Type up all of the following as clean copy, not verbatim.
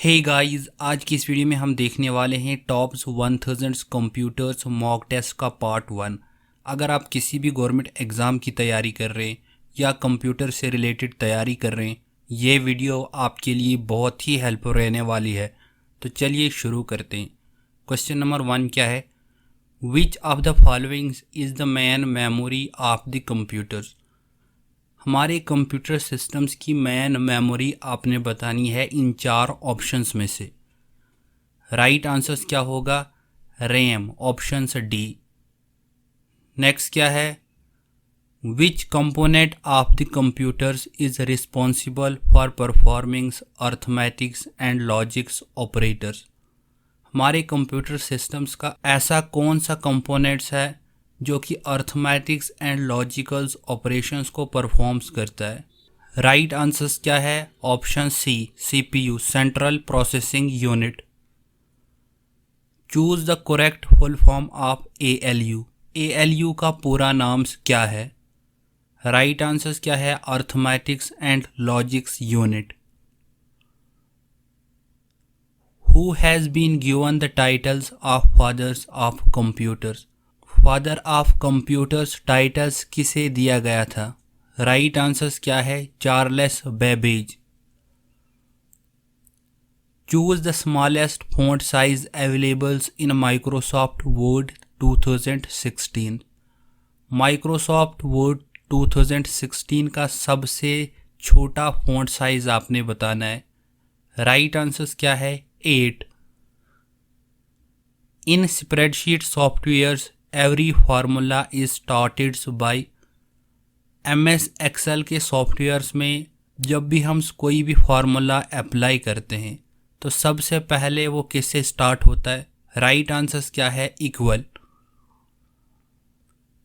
Hey guys, आज की इस वीडियो में हम देखने वाले हैं टॉप्स 1000 कंप्यूटर्स मॉक टेस्ट का पार्ट 1। अगर आप किसी भी गवर्नमेंट एग्ज़ाम की तैयारी कर रहे हैं या कंप्यूटर से रिलेटेड तैयारी कर रहे हैं, ये वीडियो आपके लिए बहुत ही हेल्पफुल रहने वाली है। तो चलिए शुरू करते हैं। क्वेश्चन नंबर 1 क्या है? Which of the followings is the main memory of the computers? हमारे कंप्यूटर सिस्टम्स की मेन मेमोरी आपने बतानी है इन 4 ऑप्शंस में से। राइट आंसर्स क्या होगा? RAM, option D. नेक्स्ट क्या है? Which component of the computers is responsible for performing arithmetics and logics operators? हमारे कंप्यूटर सिस्टम्स का ऐसा कौन सा कंपोनेंट्स है जो कि अर्थमेटिक्स एंड लॉजिकल्स ऑपरेशंस को परफॉर्म्स करता है? राइट आंसर्स क्या है? Option C, CPU, central processing unit. Choose the correct full form of ALU. ALU का पूरा नाम क्या है? राइट आंसर्स क्या है? Arithmetics and logics unit. Who has been given the titles of fathers of computers? Father of computers titles किसे दिया गया था? राइट आंसर्स क्या है? Charles Babbage. Choose the smallest font size availables in Microsoft Word 2016। Microsoft Word 2016 का सबसे छोटा font size आपने बताना है। राइट आंसर्स क्या है? 8। In spreadsheet softwares every formula is started by. MS excel के सॉफ्टवेयर्स में जब भी हम कोई भी फार्मूला अप्लाई करते हैं तो सबसे पहले वो किससे स्टार्ट होता है? राइट आंसर्स क्या है? Equal.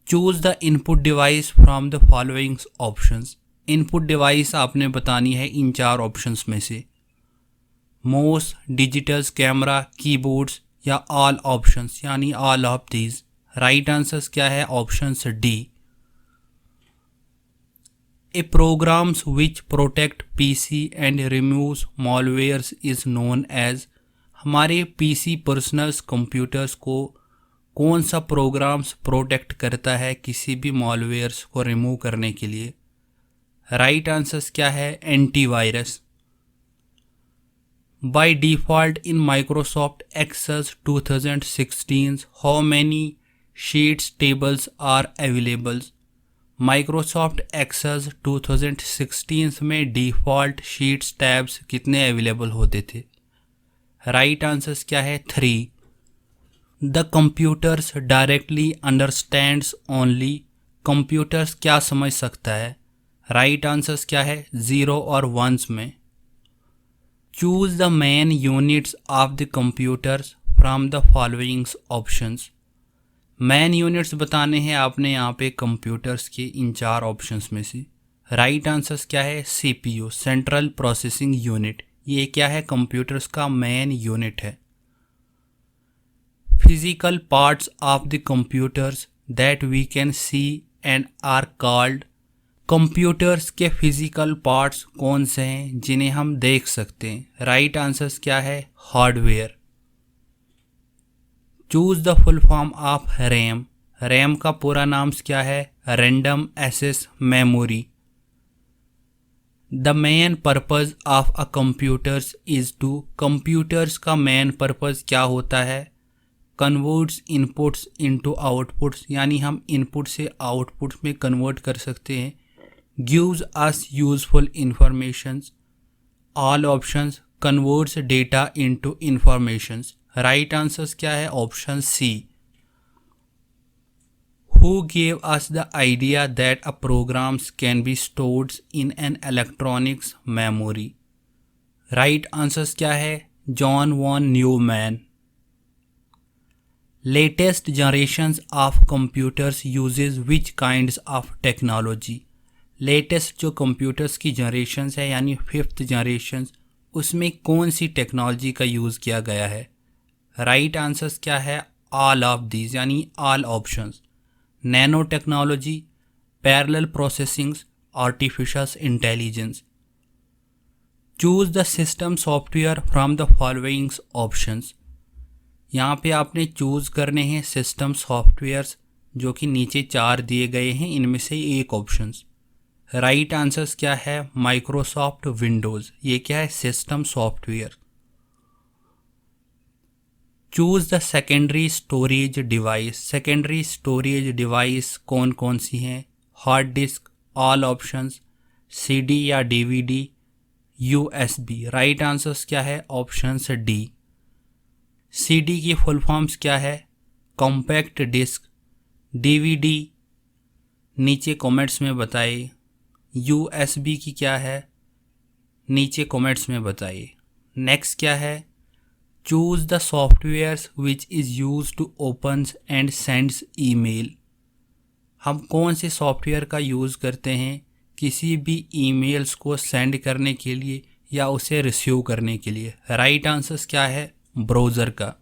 Choose the input device from the following options. Input device आपने बतानी है इन 4 ऑप्शंस में से। माउस, डिजिटल्स, कैमरा, कीबोर्ड्स या ऑल ऑप्शंस यानी all of these. Right answers क्या है? Option D. A programs which protect PC and removes malwares is known as. हमारे पीसी पर्सनल्स कंप्यूटर्स को कौन सा प्रोग्राम्स प्रोटेक्ट करता है किसी भी मॉलवेयर्स को रिमूव करने के लिए? राइट आंसर्स क्या है? Antivirus. By default in Microsoft Excel 2016 how many sheets tables are available? Microsoft Excel 2016 में डिफ़ॉल्ट शीट्स टैब्स कितने अवेलेबल होते थे? राइट आंसर्स क्या है? 3। The computers directly understands only. Computers क्या समझ सकता है? राइट आंसर्स क्या है? 0 और 1s में। Choose the main units of the computers from the following options. Main units बताने हैं आपने यहाँ पे कंप्यूटर्स के इन 4 ऑप्शंस में से। राइट आंसर्स क्या है? CPU, central processing unit. ये क्या है? कंप्यूटर्स का मेन यूनिट है। Physical parts of the computers that we can see and are called. Computers के फिजिकल पार्ट्स कौन से हैं जिन्हें हम देख सकते हैं? राइट आंसर्स क्या है? Hardware. Choose the full form of RAM. RAM का पूरा नाम क्या है? Random access memory. The main purpose of a computers is to. Computers का मेन पर्पज क्या होता है? कन्वर्ट्स इनपुट्स इनटू आउटपुट्स, यानी हम इनपुट से आउटपुट में कन्वर्ट कर सकते हैं। Gives us useful informations. All options converts data into informations. Right answers क्या है? Option C. Who gave us the idea that a programs can be stored in an electronics memory? Right answers क्या है? John von Neumann. Latest generations of computers uses which kinds of technology? Latest जो computers की generations है यानी 5th generation, उसमें कौन सी technology का यूज़ किया गया है? राइट आंसर्स क्या है? ऑल ऑफ दीज यानी all options. Nano technology, parallel processing, artificial intelligence. Choose the system software from the following options. यहाँ पे आपने चूज करने हैं सिस्टम सॉफ्टवेयर्स, जो कि नीचे 4 दिए गए हैं, इनमें से एक ऑप्शंस। राइट आंसर्स क्या है? माइक्रोसॉफ्ट विंडोज़, ये क्या है? System software. Choose the secondary storage device. Secondary storage device कौन कौन सी हैं? Hard disk, all options, CD या डीवीडी, यूएसबी। राइट आंसर्स क्या है? Options D. सीडी की फुल फॉर्म्स क्या है? Compact disc. डीवीडी नीचे कमेंट्स में बताइए। यूएसबी की क्या है? नीचे कमेंट्स में बताइए। नेक्स्ट क्या है? Choose the softwares which is use to opens and sends email. हम कौन से सॉफ्टवेयर का यूज़ करते हैं किसी भी ईमेल्स को सेंड करने के लिए या उसे रिसीव करने के लिए? राइट आंसर्स क्या है? ब्राउज़र का।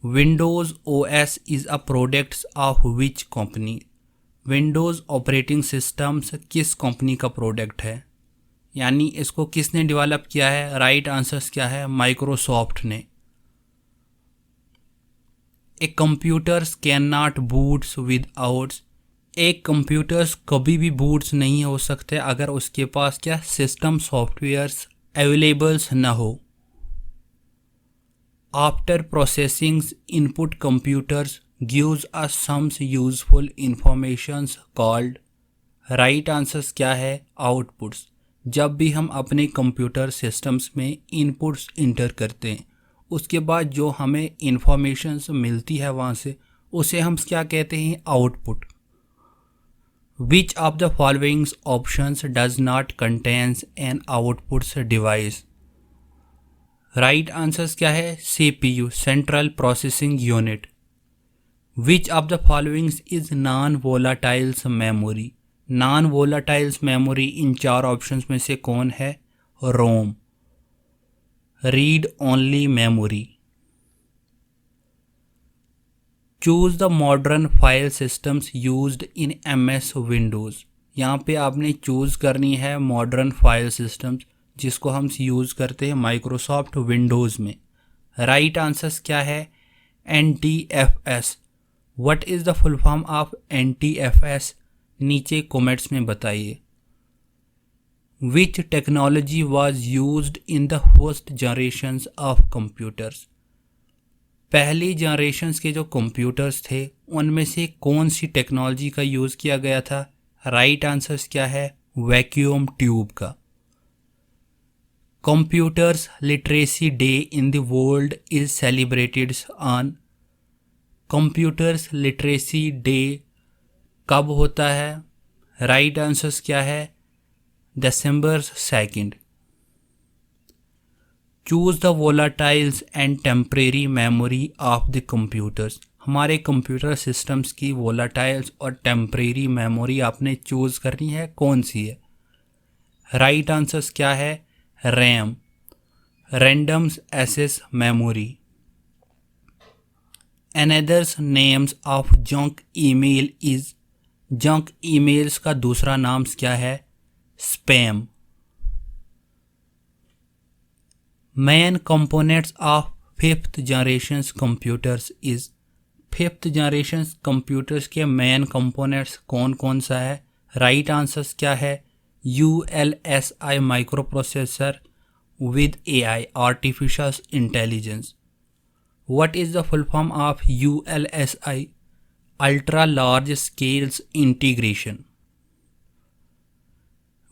Windows OS is a products of which company. Windows operating systems किस कंपनी का प्रोडक्ट है, यानी इसको किसने डेवलप किया है? राइट आंसर्स क्या है? माइक्रोसॉफ्ट ने। A computers can not boots withouts. एक कंप्यूटर्स कभी भी बूट्स नहीं हो सकते अगर उसके पास क्या? सिस्टम सॉफ्टवेयर्स अवेलेबल्स ना हो। After processing input computers gives us some useful informations called. Right answers क्या है? आउटपुट्स। जब भी हम अपने कंप्यूटर सिस्टम्स में इनपुट्स इंटर करते हैं, उसके बाद जो हमें इंफॉर्मेशंस मिलती है वहाँ से, उसे हम क्या कहते हैं? Output. Which of the following options does not contains an outputs device. Right answers क्या है? CPU, central processing unit. Which of the following is non volatiles memory. Non volatiles memory इन 4 ऑप्शंस में से कौन है? ROM. Read only memory. Choose the modern file systems used in MS Windows. यहाँ पे आपने चूज करनी है मॉडर्न फाइल सिस्टम्स, जिसको हम यूज़ करते हैं माइक्रोसॉफ्ट विंडोज़ में। राइट आंसर्स क्या है? NTFS। What is the full form of NTFS? नीचे कमेंट्स में बताइए। विच technology was used in the first generations of computers. पहली जनरेशंस के जो कंप्यूटर्स थे उनमें से कौन सी टेक्नोलॉजी का यूज़ किया गया था? राइट आंसर्स क्या है? वैक्यूम ट्यूब का। Computers literacy day in the world is celebrated on. Computers literacy day कब होता है? राइट आंसर्स क्या है? December 2nd। Choose the volatiles and temporary memory of the computers. हमारे कंप्यूटर सिस्टम्स की वोलाटाइल्स और टेम्परेरी मेमोरी आपने चूज करनी है, कौन सी है? राइट आंसर्स क्या है? RAM, random access memory. Anothers names of junk email is. Junk emails का दूसरा नाम क्या है? Spam. Main components of 5th generation computers is. 5th generation computers के मेन कंपोनेंट्स कौन कौन सा है? राइट आंसर्स क्या है? ULSI micro processor with AI artificial intelligence. What is the full form of ULSI? Ultra large scales integration.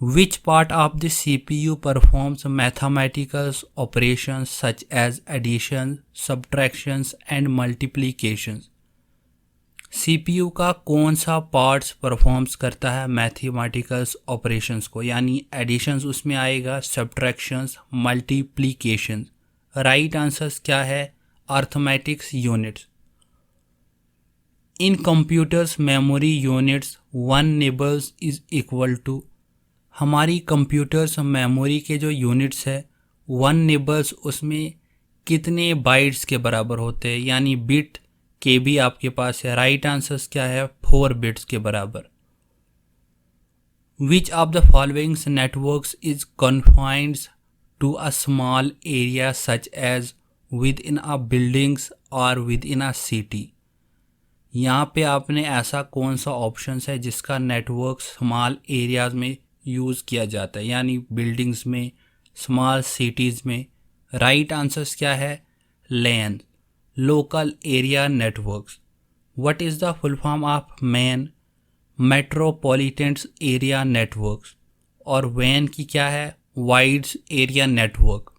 Which part of the CPU performs mathematical operations such as addition, subtractions and multiplications? CPU का कौन सा parts performs करता है mathematicals operations को, यानी editions उसमें आएगा, subtractions, multiplications. Right answers क्या है? Arithmetics units. In computers memory units 1 nibbles is equal to. हमारी कंप्यूटर्स मेमोरी के जो यूनिट्स है 1 निबल्स, उसमें कितने बाइट्स के बराबर होते हैं, यानी बिट के भी आपके पास है। राइट आंसर्स क्या है? 4 बिट्स के बराबर। Which of the following networks is confined to a small area such as within a buildings or within a city? यहाँ पे आपने ऐसा कौन सा ऑप्शन है जिसका नेटवर्क स्मॉल एरियाज में यूज़ किया जाता है, यानी बिल्डिंग्स में, स्मॉल सिटीज़ में? राइट आंसर्स क्या है? LAN, local area networks. What is the full form of MAN? Metropolitan area networks. और वैन की क्या है? Wide area network.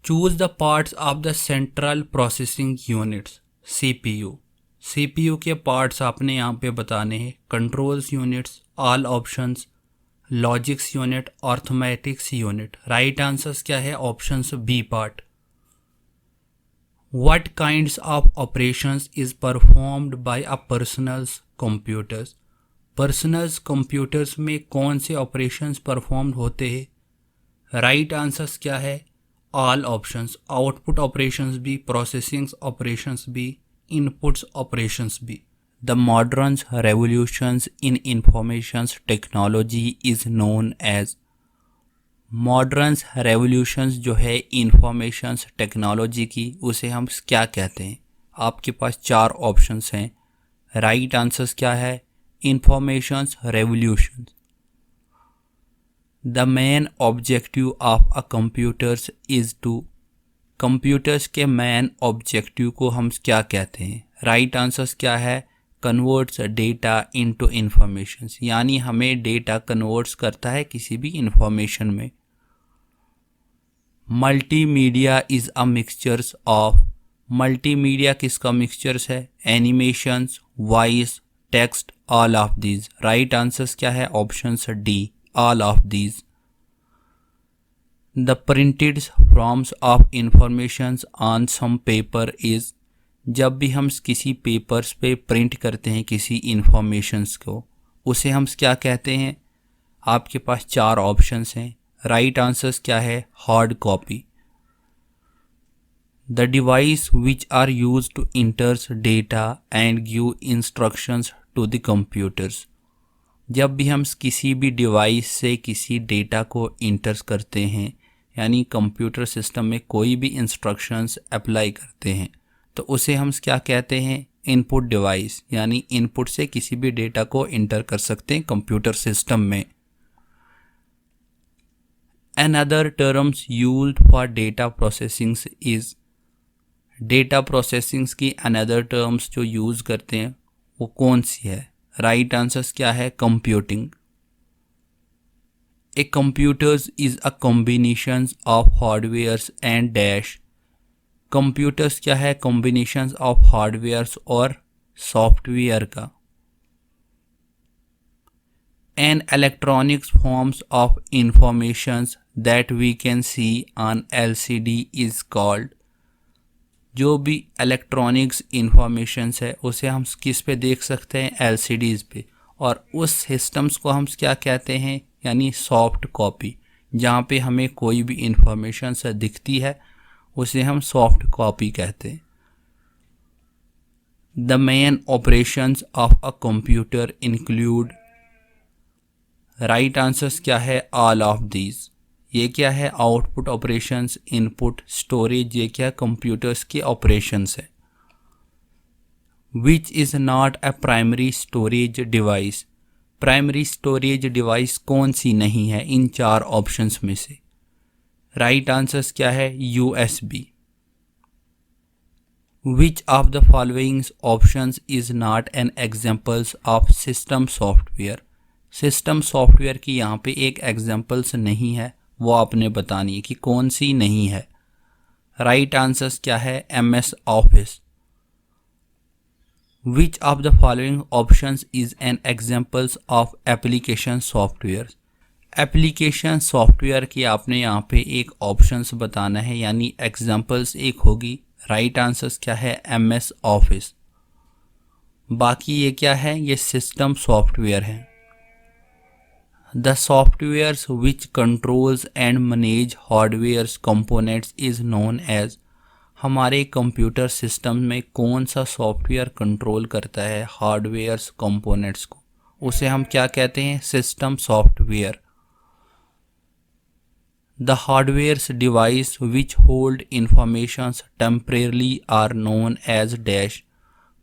Choose the parts of the central processing units, CPU. CPU के parts आपने यहाँ पे बताने हैं। Controls units, all options, logics unit, arithmetics unit. Right answers क्या है? Options B part. What kinds of operations is performed by a person's computers? Personals computers में कौन से ऑपरेशंस परफॉर्म होते हैं? राइट आंसर्स क्या है? All options. आउटपुट ऑपरेशंस भी, प्रोसेसिंग ऑपरेशंस भी, इनपुट्स ऑपरेशंस भी। The modern revolutions in information technology is known as. Moderns revolutions जो है इंफॉर्मेशन टेक्नोलॉजी की, उसे हम क्या कहते हैं? आपके पास 4 ऑप्शंस हैं। राइट आंसर्स क्या है? Information revolutions. The main objective of a computers is to. Computers के मेन ऑब्जेक्टिव को हम क्या कहते हैं? राइट आंसर्स क्या है? कन्वर्ट्स डेटा इनटू इंफॉर्मेशन, यानी हमें डेटा कन्वर्ट्स करता है किसी भी इंफॉर्मेशन में। Multimedia is a mixtures of. Multimedia किसका मिक्सचर्स है? Animations, voice, text, all of these. Right answers क्या है? Options D, all of these. The printed forms of informations on some paper is. जब भी हम किसी पेपर्स पे प्रिंट करते हैं किसी इंफॉर्मेशंस को, उसे हम क्या कहते हैं? आपके पास 4 ऑप्शंस हैं। राइट आंसर्स क्या है? Hard copy. The device which are use to इंटर्स data and give instructions to the computers. जब भी हम किसी भी डिवाइस से किसी डेटा को इंटर्स करते हैं, यानी कंप्यूटर सिस्टम में कोई भी इंस्ट्रक्शंस अप्लाई करते हैं, तो उसे हम क्या कहते हैं? इनपुट डिवाइस, यानी इनपुट से किसी भी डेटा को इंटर कर सकते हैं कंप्यूटर सिस्टम में। Another terms used for data processing is। Data processing की अनदर टर्म्स जो यूज़ करते हैं वो कौन सी है? राइट आंसर्स क्या है? Computing. A computers is a combination of hardwares and dash. Computers क्या है? कॉम्बिनेशन ऑफ हार्डवेयर्स और सॉफ्टवेयर का। An electronics forms of informations that we can see on LCD is called. जो भी इलेक्ट्रॉनिक्स इंफॉर्मेशंस है उसे हम किस पे देख सकते हैं? LCDs पे। और उस सिस्टम्स को हम क्या कहते हैं? यानी सॉफ्ट कॉपी। जहाँ पे हमें कोई भी इंफॉर्मेशन दिखती है उसे हम सॉफ्ट कॉपी कहते हैं। The main operations of a computer include. Right answers क्या है? All of these. ये क्या है? Output operations, input, storage. ये क्या? कंप्यूटर्स के ऑपरेशंस है। विच is not a primary storage device. Primary storage device कौन सी नहीं है इन 4 ऑप्शंस में से? राइट आंसर्स क्या है? USB। Which of the following options is not an examples of system software. System software की यहाँ पे एक एग्जाम्पल्स नहीं है, वो आपने बतानी है कि कौन सी नहीं है। राइट आंसर्स क्या है? MS office. Which of the following options is an examples of application software. Application software की आपने यहाँ पे एक ऑप्शंस बताना है, यानी एग्जाम्पल्स एक होगी। राइट आंसर्स क्या है? MS office. बाकी ये क्या है? ये सिस्टम सॉफ्टवेयर है। The softwares which controls and manage hardwares components is known as. हमारे कंप्यूटर सिस्टम में कौन सा सॉफ्टवेयर कंट्रोल करता है हार्डवेयर्स कंपोनेंट्स को? उसे हम क्या कहते हैं? System software. The hardwares device which hold informations temporarily are known as dash.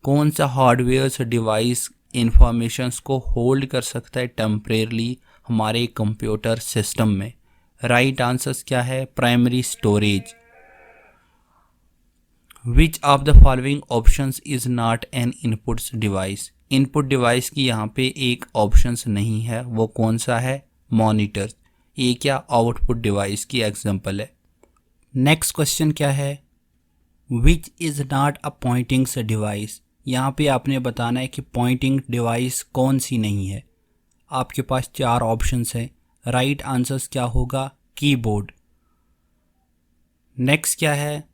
कौन सा हार्डवेयर्स डिवाइस इंफॉर्मेशंस को होल्ड कर सकता है टेम्परेरली हमारे कंप्यूटर सिस्टम में? राइट आंसर्स क्या है? Primary storage. Which of the following options is not an inputs device. Input device की यहाँ पे एक ऑप्शंस नहीं है, वो कौन सा है? मॉनिटर। ये क्या आउटपुट डिवाइस की एग्जांपल है। नेक्स्ट क्वेश्चन क्या है? विच इज़ नॉट अ पॉइंटिंग्स डिवाइस। यहाँ पे आपने बताना है कि पॉइंटिंग डिवाइस कौन सी नहीं है। आपके पास 4 ऑप्शंस हैं। राइट आंसर्स क्या होगा? कीबोर्ड। नेक्स्ट क्या है?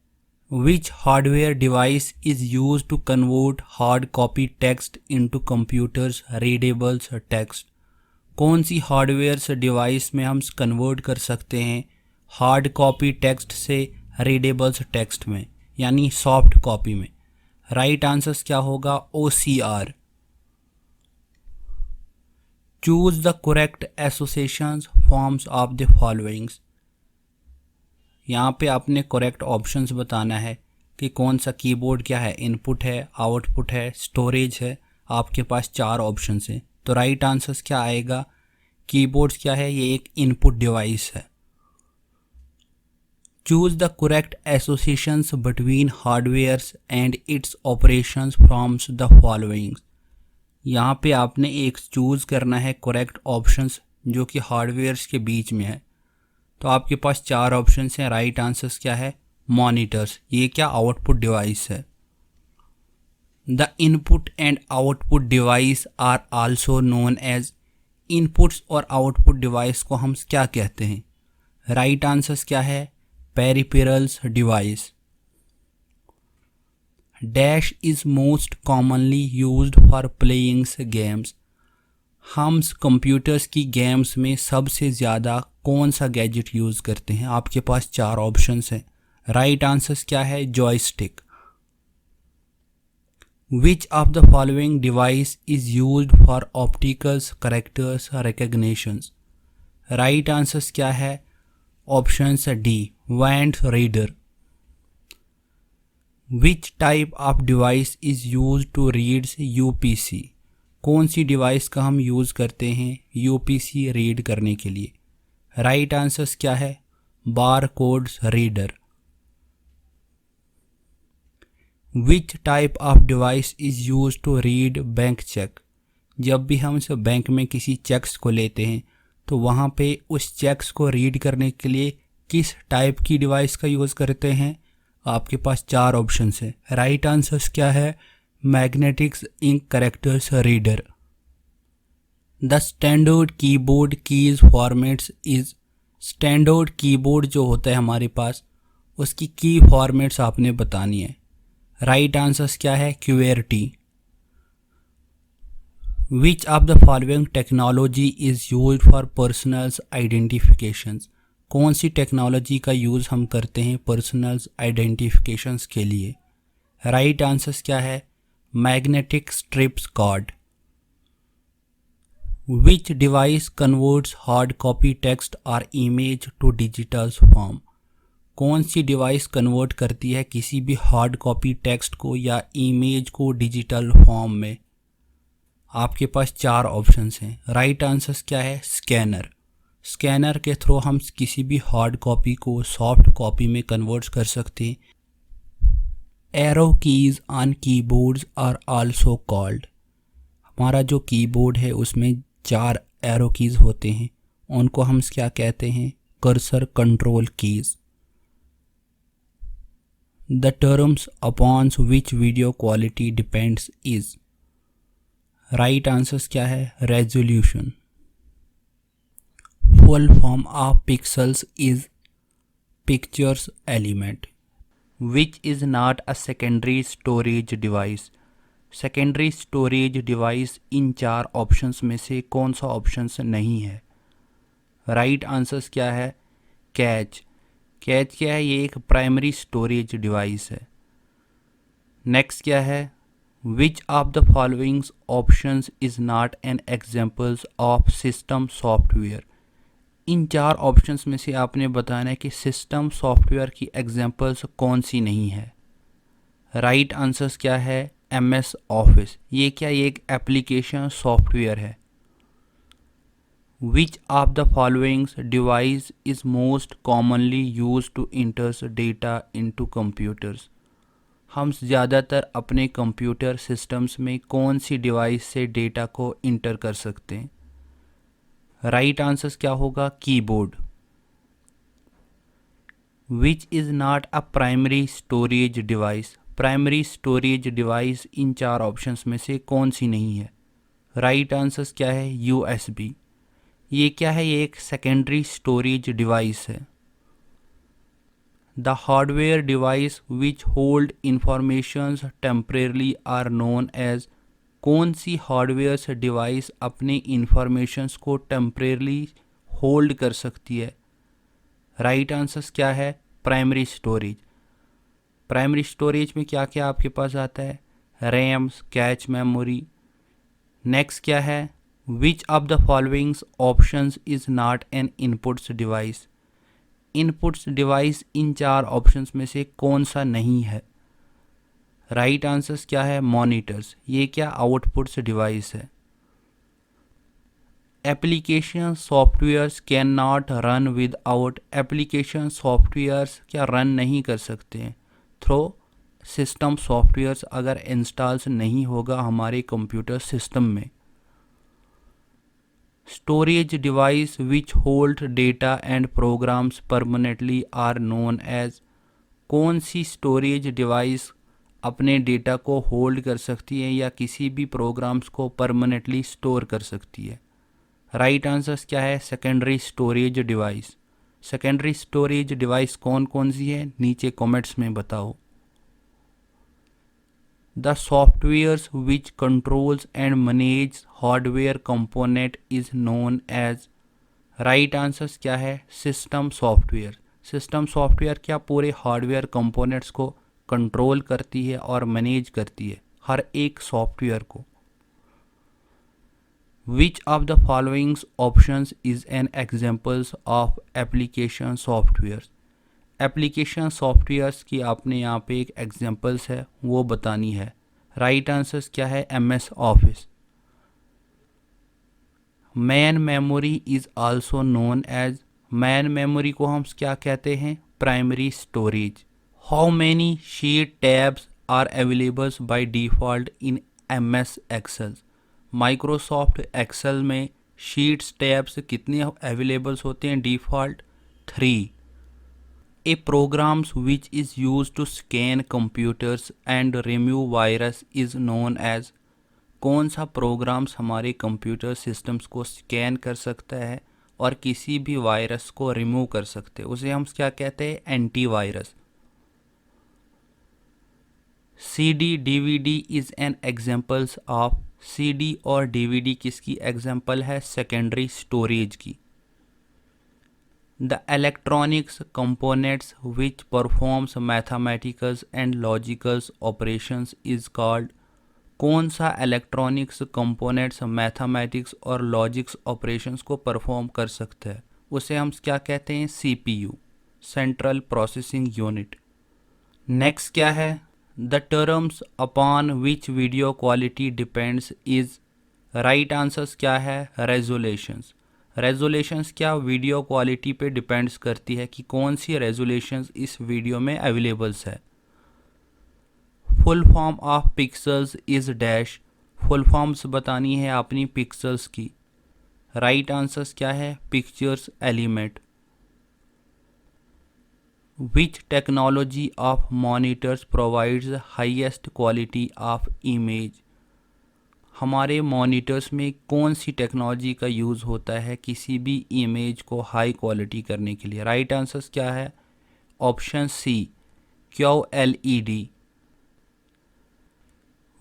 Which hardware device is use to convert hard copy text into computers readables text. कौन सी हार्डवेयर डिवाइस में हम कन्वर्ट कर सकते हैं हार्ड कॉपी टेक्स्ट से रीडेबल्स टेक्स्ट में, यानी सॉफ्ट कॉपी में? राइट आंसर्स क्या होगा? OCR। Choose the correct associations forms of the followings. यहाँ पे आपने करेक्ट ऑप्शंस बताना है कि कौन सा कीबोर्ड क्या है, इनपुट है, आउटपुट है, स्टोरेज है। आपके पास 4 ऑप्शंस हैं, तो राइट आंसर्स क्या आएगा? कीबोर्ड क्या है? ये एक इनपुट डिवाइस है। Choose the correct associations between hardwares and it's operations firms the followings. यहाँ पे आपने एक चूज करना है करेक्ट ऑप्शंस जो कि हार्डवेयर्स के बीच में है। तो आपके पास 4 ऑप्शंस हैं। राइट आंसर्स क्या है? मॉनिटर्स। ये क्या आउटपुट डिवाइस है। The input and output device are also known as. Inputs और आउटपुट डिवाइस को हम क्या कहते हैं? राइट आंसर्स क्या है? Peripherals device. Dash is most commonly used for playing games. हम कंप्यूटर्स की गेम्स में सबसे ज़्यादा कौन सा गैजेट यूज़ करते हैं? आपके पास 4 ऑप्शंस हैं। राइट आंसर्स क्या है? Joystick. Which of the following device is used for opticals characters recognitions. Right answers क्या है? Options D, wand reader. Which type of device is used to reads UPC। कौन सी डिवाइस का हम use करते हैं UPC रीड करने के लिए? राइट आंसर्स क्या है? Bar codes reader. Which type of device is use to read bank cheque. जब भी हम सब बैंक में किसी चेक्स को लेते हैं तो वहाँ पे उस चेक्स को रीड करने के लिए किस टाइप की डिवाइस का यूज़ करते हैं? आपके पास 4 ऑप्शंस हैं। राइट आंसर्स क्या है? Magnetics ink characters reader. The standard keyboard keys formats is. Standard keyboard जो होता है हमारे पास, उसकी की फॉर्मेट्स आपने बतानी है। राइट आंसर्स क्या है? QWERTY। Which of the following technology is use for personals identifications. कौन सी टेक्नोलॉजी का यूज़ हम करते हैं पर्सनल्स आइडेंटिफिकेशंस के लिए? राइट आंसर्स क्या है? Magnetic strips card. विच device converts hard copy text और इमेज टू डिजिटल फॉर्म। कौन सी डिवाइस कन्वर्ट करती है किसी भी हार्ड कॉपी टेक्स्ट को या इमेज को डिजिटल फॉर्म में? आपके पास 4 ऑप्शंस हैं। राइट आंसर्स क्या है? स्कैनर। स्कैनर के थ्रू हम किसी भी हार्ड कॉपी को सॉफ्ट कॉपी में कन्वर्ट कर सकते हैं। Arrow keys on keyboards are also called. हमारा जो कीबोर्ड है उसमें 4 एरो कीज होते हैं, उनको हम क्या कहते हैं? Cursor control keys. The terms upon which video quality depends is. Right answers क्या है? Resolution. Full form of pixels is pictures element. Which is not a secondary storage device. Secondary storage device in 4 options में से कौन सा options नहीं है? Right answers क्या है? कैच। कैच क्या है? ये एक प्राइमरी स्टोरेज डिवाइस है। नेक्स्ट क्या है? Which of the followings options is not an examples of system software. इन चार ऑप्शंस में से आपने बताना है कि सिस्टम सॉफ्टवेयर की एग्जाम्पल्स कौन सी नहीं है। राइट आंसर्स क्या है? MS office. ये क्या, ये एक एप्लीकेशन सॉफ्टवेयर है। Which of the followings device is most commonly use to इंटर्स data into computers. हम ज़्यादातर अपने कंप्यूटर सिस्टम्स में कौन सी डिवाइस से डेटा को इंटर कर सकते हैं? राइट आंसर्स क्या होगा? Keyboard. Which is not a primary storage device. Primary storage device इन चार ऑप्शंस में से कौन सी नहीं है? राइट आंसर्स क्या है? USB। ये क्या है? ये एक सेकेंडरी स्टोरेज डिवाइस है। The hardware device which hold informations temporarily are known as. कौन सी हार्डवेयर डिवाइस अपने इंफॉर्मेशंस को टेम्परेरली होल्ड कर सकती है? राइट आंसर्स क्या है? Primary storage. प्राइमरी स्टोरेज में क्या क्या आपके पास आता है? Rams, cache memory. नेक्स्ट क्या है? Which of the followings options is not an inputs device. Inputs device इन चार ऑप्शंस में से कौन सा नहीं है? राइट आंसर्स क्या है? मॉनिटर्स। ये क्या, आउटपुट्स डिवाइस है। Application softwares can not run without. Application softwares क्या रन नहीं कर सकते हैं थ्रो सिस्टम सॉफ्टवेयर्स, अगर इंस्टॉल्स नहीं होगा हमारे कंप्यूटर सिस्टम में। Storage device which hold data and programs permanently are known as. कौन सी स्टोरेज डिवाइस अपने डेटा को होल्ड कर सकती है या किसी भी प्रोग्राम्स को परमानेंटली स्टोर कर सकती है? राइट आंसर्स क्या है? Secondary storage device. Secondary storage device कौन कौन सी है, नीचे कमेंट्स में बताओ। The softwares which controls and manage hardware component is known as. Right answers क्या है? System software. सिस्टम सॉफ्टवेयर क्या पूरे हार्डवेयर कंपोनेंट्स को कंट्रोल करती है और मैनेज करती है, हर एक सॉफ्टवेयर को। विच of the followings options is an examples of application software. Application softwares की आपने यहाँ पे एक एग्जाम्पल्स है वो बतानी है। राइट आंसर्स क्या है? MS office. Main memory is also known as. Main memory को हम क्या कहते हैं? Primary storage. How many sheet tabs are available by default in MS Excel. Microsoft Excel में शीट्स टैब्स कितने अवेलेबल्स होते हैं default? 3। A programs which is used to scan computers and remove virus is known as। कौन सा programmes हमारे computer systems को scan कर सकता है और किसी भी वायरस को रिमूव कर सकते हैं, उसे हम क्या कहते हैं? Antivirus. CD DVD is an examples of. CD और DVD किसकी एग्जाम्पल है? सेकेंडरी स्टोरेज की। The electronics components which performs mathematical and logical operations is called। कौन सा इलेक्ट्रॉनिक्स कंपोनेंट्स मैथमेटिक्स और लॉजिक्स ऑपरेशंस को परफॉर्म कर सकता है, उसे हम क्या कहते हैं? CPU, central processing unit. Next क्या है? The terms upon which video quality depends is. Right answers क्या है? रेजोल्यूशंस। रेजोल्यूशंस क्या वीडियो क्वालिटी पे डिपेंड्स करती है कि कौन सी रेजोल्यूशंस इस वीडियो में अवेलेबल्स है। Full form of pixels is dash. Full forms बतानी है अपनी पिक्सल्स की। राइट आंसर्स क्या है? Pictures element. Which technology of monitors provides highest quality of image. हमारे मॉनिटर्स में कौन सी टेक्नोलॉजी का यूज़ होता है किसी भी इमेज को हाई क्वालिटी करने के लिए? राइट आंसर्स क्या है? Option C, QLED।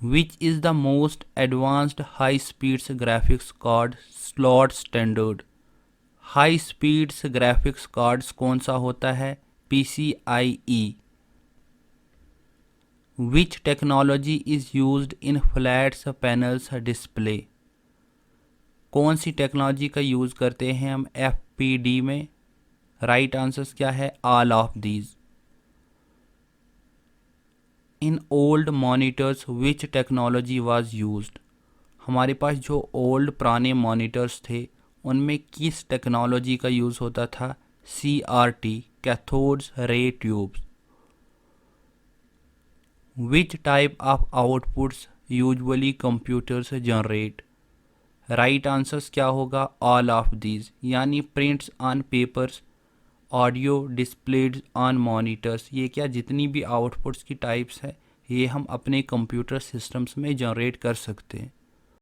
Which is the most advanced high speeds graphics card slot standard. High speeds graphics cards कौन सा होता है? PCIe। Which technology is used in flats panels display? कौन सी टेक्नोलॉजी का यूज़ करते हैं हम FPD में? राइट आंसर्स क्या है? All of these. In old monitors which technology was used? हमारे पास जो ओल्ड पुराने मॉनिटर्स थे उनमें किस टेक्नोलॉजी का यूज़ होता था? CRT, कैथोड्स रे tubes. Which type of outputs usually computers generate? Right answers क्या होगा? ऑल ऑफ दीज, यानी prints on papers, audio displayed on monitors. ये क्या जितनी भी आउटपुट्स की टाइप्स है ये हम अपने कंप्यूटर सिस्टम्स में जनरेट कर सकते हैं।